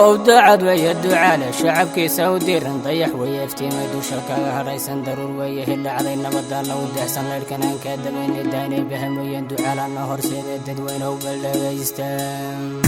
ودعد ويدعى للشعب كيسا وديرن ضيح ويفتي ما يدوش الكاغا ريسن ضرور ويهل علينا بدال لو دحسن للكنان كادبين الدايني بهم ويندو على النهر سيد الددوين وبلغ يستان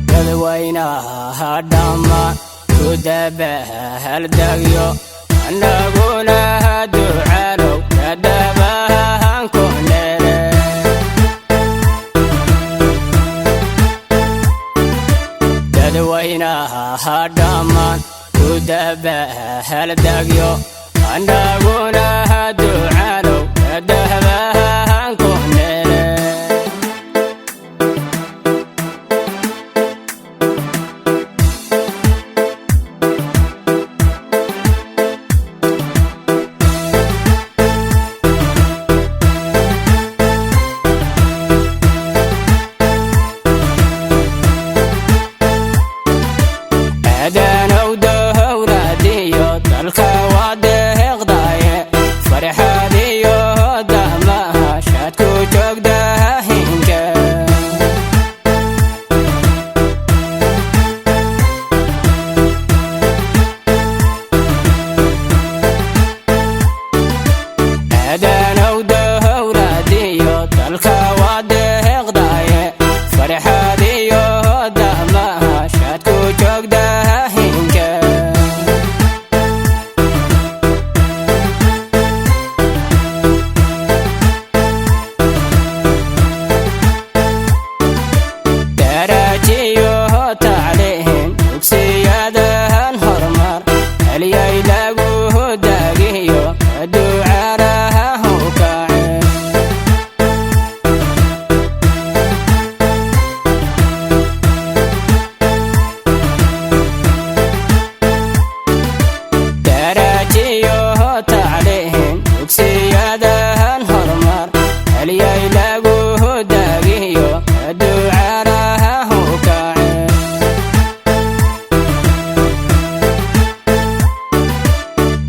dadweynaha hadhamaan ku daba haldaagyo annaguna ducaalow kadabahan ku neere dadweynaha hadhamaan ku daba haldaagyo annaguna ducaalow kadabahan ku neere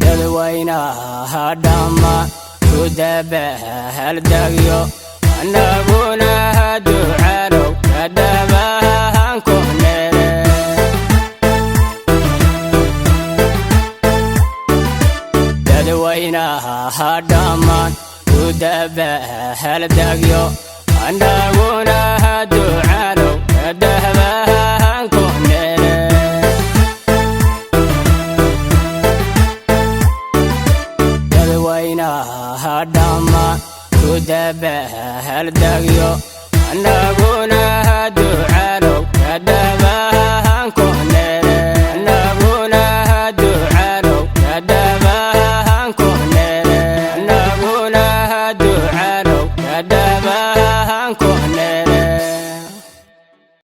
dadweynaha hadhamaan ku daba haldaagyo annaguna ducaalow kadabahan ku neere dadweynaha hadhamaan ku daba haldaagyo annaguna ducaalow kadabahan ku neere dadweynaha hadhamaan ku daba haldaagyo